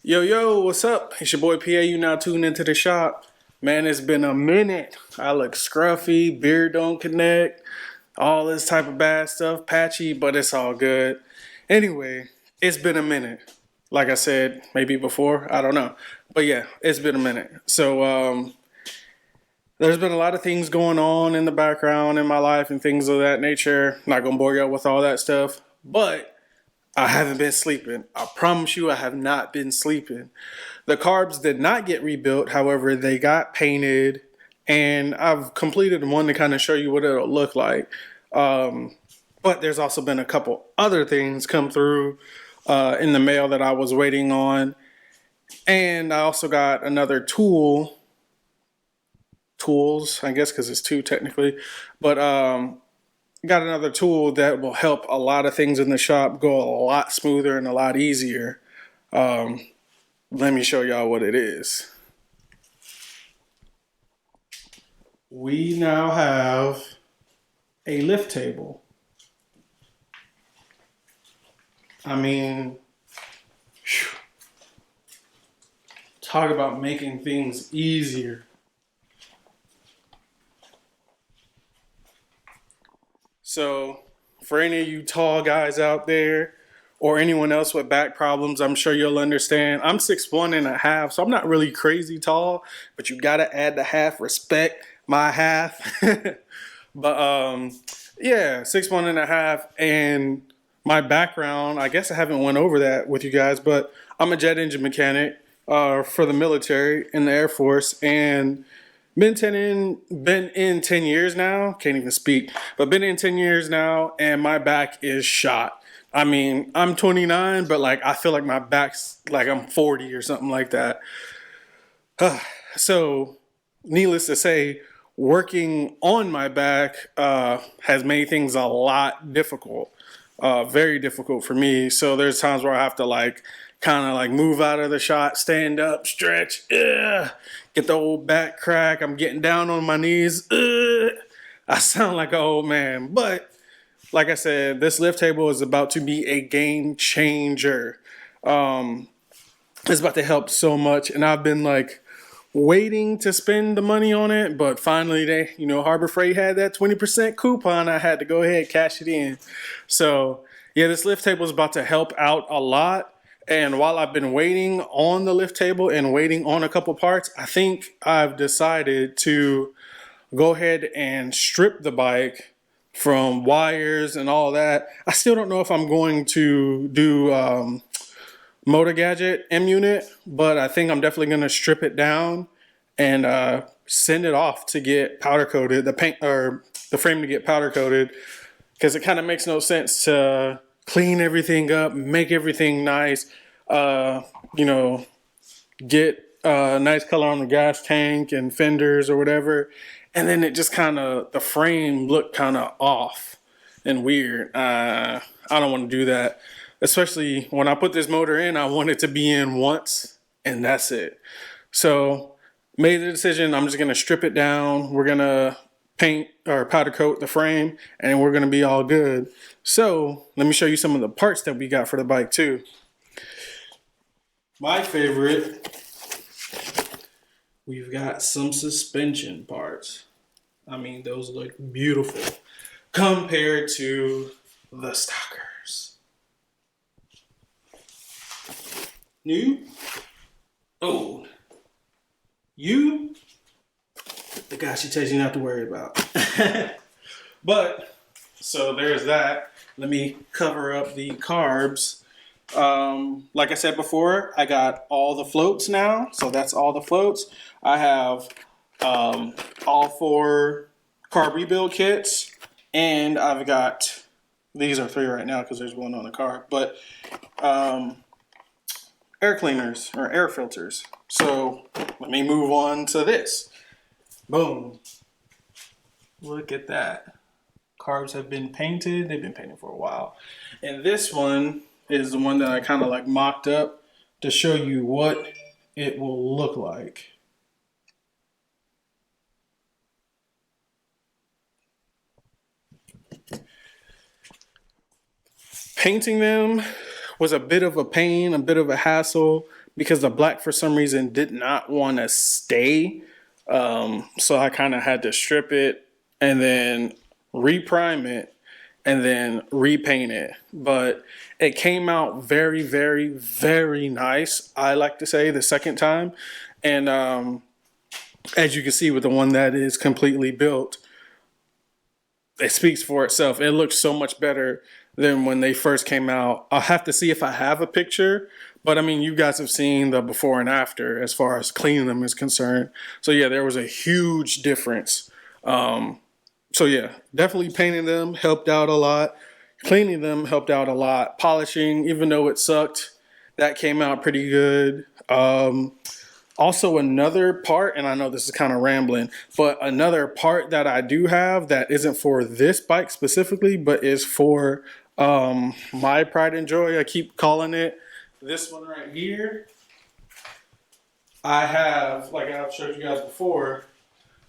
Yo, what's up? It's your boy PA. You now tuned into the shop. Man, it's been a minute. I look scruffy, beard don't connect, all this type of bad stuff, patchy, but it's all good. Anyway, it's been a minute. Like I said, maybe before, I don't know. But yeah, it's been a minute. So, there's been a lot of things going on in the background in my life and things of that nature. Not gonna bore y'all with all that stuff, but I haven't been sleeping. I promise you, I have not been sleeping. The carbs did not get rebuilt. However, they got painted, and I've completed one to kind of show you what it'll look like. But there's also been a couple other things come through in the mail that I was waiting on. And I also got another tools, I guess, because it's two technically. But got another tool that will help a lot of things in the shop go a lot smoother and a lot easier. Let me show y'all what it is. We now have a lift table. I mean, talk about making things easier. So, for any of you tall guys out there, or anyone else with back problems, I'm sure you'll understand. I'm 6'1.5", so I'm not really crazy tall, but you gotta add the half, respect my half. But yeah, 6'1.5", and my background, I guess I haven't went over that with you guys, but I'm a jet engine mechanic for the military in the Air Force, and been in 10 years now. Can't even speak, but been in 10 years now, and my back is shot. I mean, I'm 29, but like I feel like my back's like I'm 40 or something like that. So, needless to say, working on my back has made things a lot difficult, very difficult for me. So there's times where I have to like kind of like move out of the shot, stand up, stretch, get the old back crack. I'm getting down on my knees. I sound like an old man, but like I said, this lift table is about to be a game changer. It's about to help so much, and I've been like waiting to spend the money on it, but finally Harbor Freight had that 20% coupon. I had to go ahead and cash it in. So yeah, this lift table is about to help out a lot. And while I've been waiting on the lift table and waiting on a couple parts, I think I've decided to go ahead and strip the bike from wires and all that. I still don't know if I'm going to do Motor Gadget M unit, but I think I'm definitely going to strip it down and send it off to get powder coated, the paint or the frame to get powder coated, because it kind of makes no sense to clean everything up, make everything nice, uh, you know, get a nice color on the gas tank and fenders or whatever, and then it just kind of, the frame looked kind of off and weird. I don't want to do that. Especially when I put this motor in, I want it to be in once and that's it. So made the decision, I'm just gonna strip it down. We're gonna paint or powder coat the frame and we're gonna be all good. So let me show you some of the parts that we got for the bike too. My favorite, we've got some suspension parts. I mean, those look beautiful compared to the stockers. New, old. You, the guy she tells you not to worry about. But, so there's that. Let me cover up the carbs. Like I said before, I got all the floats now. So that's all the floats. I have all 4 carb rebuild kits. And I've got, these are 3 right now because there's one on the car. But air cleaners or air filters. So let me move on to this. Boom. Look at that. Carbs have been painted. They've been painted for a while. And this one is the one that I kind of like mocked up to show you what it will look like. Painting them was a bit of a pain, a bit of a hassle, because the black for some reason did not want to stay. So I kind of had to strip it and then reprime it and then repaint it. But it came out very, very, very nice. I like to say the second time. And as you can see with the one that is completely built, it speaks for itself. It looks so much better than when they first came out. I'll have to see if I have a picture, but I mean, you guys have seen the before and after as far as cleaning them is concerned. So yeah, there was a huge difference. So yeah, definitely painting them helped out a lot. Cleaning them helped out a lot. Polishing, even though it sucked, that came out pretty good. Also, another part, and I know this is kind of rambling, but another part that I do have that isn't for this bike specifically, but is for my pride and joy. I keep calling it this one right here. I have, like I've showed you guys before,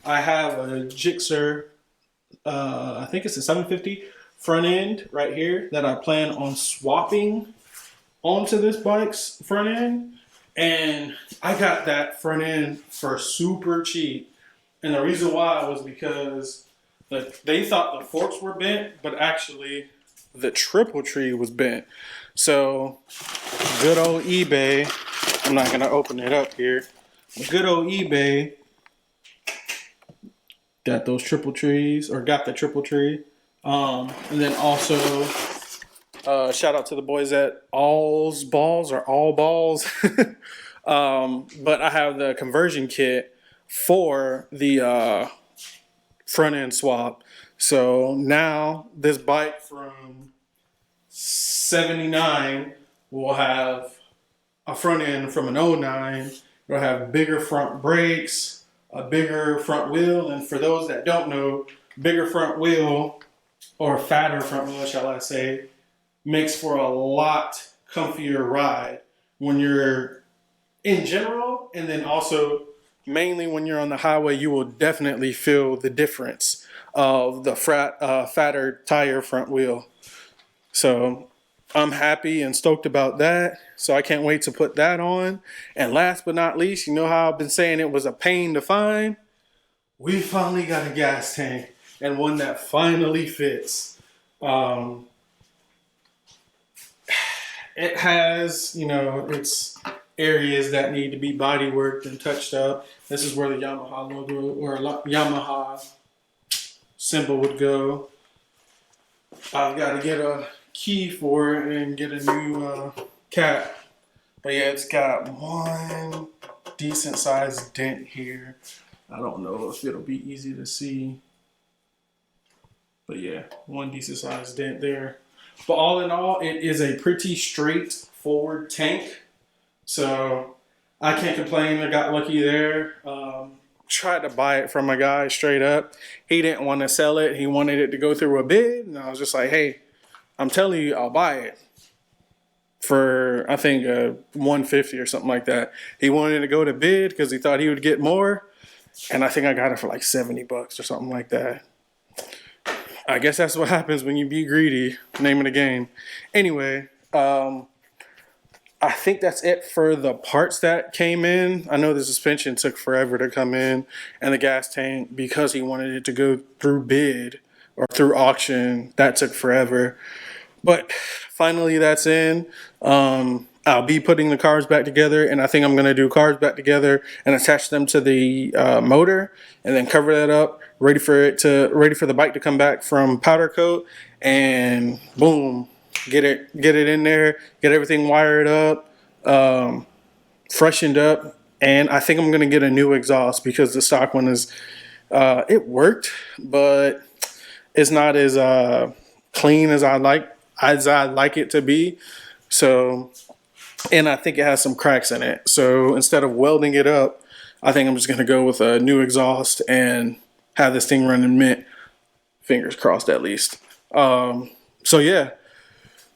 I have a Gixxer, I think it's a 750 front end right here that I plan on swapping onto this bike's front end. And I got that front end for super cheap. And the reason why was because they thought the forks were bent, but actually the triple tree was bent. So good old eBay, I'm not gonna open it up here. But good old eBay got those triple trees, or got the triple tree. And then also shout out to the boys at All's Balls or All Balls. But I have the conversion kit for the front end swap. So now this bike from 79 will have a front end from an 09. It'll have bigger front brakes, a bigger front wheel. And for those that don't know, bigger front wheel, or fatter front wheel, shall I say, makes for a lot comfier ride when you're in general, and then also mainly when you're on the highway. You will definitely feel the difference of the fatter tire front wheel. So I'm happy and stoked about that. So I can't wait to put that on. And last but not least, you know how I've been saying it was a pain to find? We finally got a gas tank, and one that finally fits. It has, its areas that need to be body worked and touched up. This is where the Yamaha logo or Yamaha symbol would go. I've got to get a key for it and get a new cap. But yeah, it's got one decent sized dent here. I don't know if it'll be easy to see. But yeah, one decent sized dent there. But all in all, it is a pretty straightforward tank. So I can't complain. I got lucky there. Tried to buy it from a guy straight up. He didn't want to sell it. He wanted it to go through a bid. And I was just like, hey, I'm telling you, I'll buy it for, I think, $150 or something like that. He wanted to go to bid because he thought he would get more. And I think I got it for like $70 or something like that. I guess that's what happens when you be greedy, name of the game. Anyway, I think that's it for the parts that came in. I know the suspension took forever to come in, and the gas tank, because he wanted it to go through bid or through auction, that took forever. But finally that's in. I'll be putting the cars back together, and I think I'm going to do cars back together and attach them to the motor and then cover that up, ready for the bike to come back from powder coat, and boom, get it in there, get everything wired up, freshened up. And I think I'm going to get a new exhaust because the stock one is it worked, but it's not as clean as I like it to be. So, and I think it has some cracks in it. So instead of welding it up, I think I'm just going to go with a new exhaust and have this thing running mint. Fingers crossed, at least. So yeah,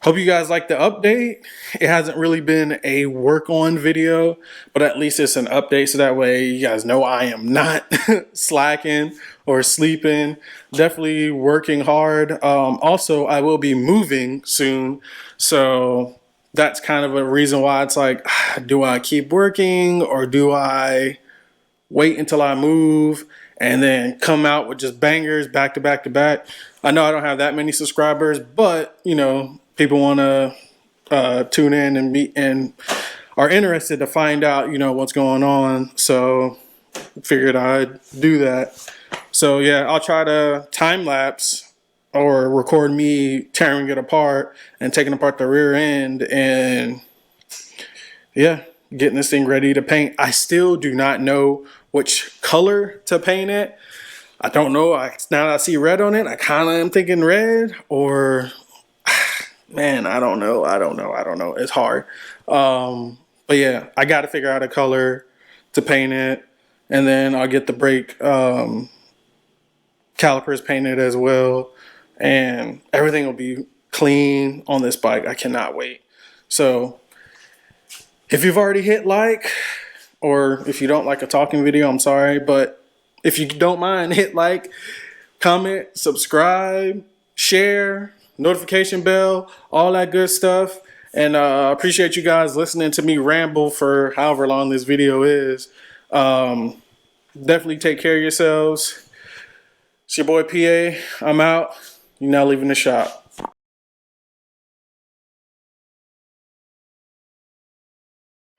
hope you guys like the update. It hasn't really been a work on video, but at least it's an update. So that way you guys know I am not slacking or sleeping. Definitely working hard. Also, I will be moving soon. So that's kind of a reason why it's like, do I keep working or do I wait until I move and then come out with just bangers back to back to back? I know I don't have that many subscribers, but you know, people want to tune in and be and are interested to find out, you know, what's going on. So figured I'd do that. So yeah, I'll try to time lapse or record me tearing it apart and taking apart the rear end and yeah, getting this thing ready to paint. I still do not know which color to paint it. I don't know. Now that I see red on it, I kind of am thinking red or man, I don't know. It's hard. But yeah, I got to figure out a color to paint it, and then I'll get the brake calipers painted as well, and everything will be clean on this bike. I cannot wait. So if you've already hit like, or if you don't like a talking video, I'm sorry, but if you don't mind, hit like, comment, subscribe, share, notification bell, all that good stuff. And I appreciate you guys listening to me ramble for however long this video is. Definitely take care of yourselves. It's your boy PA. I'm out. You're now leaving the shop.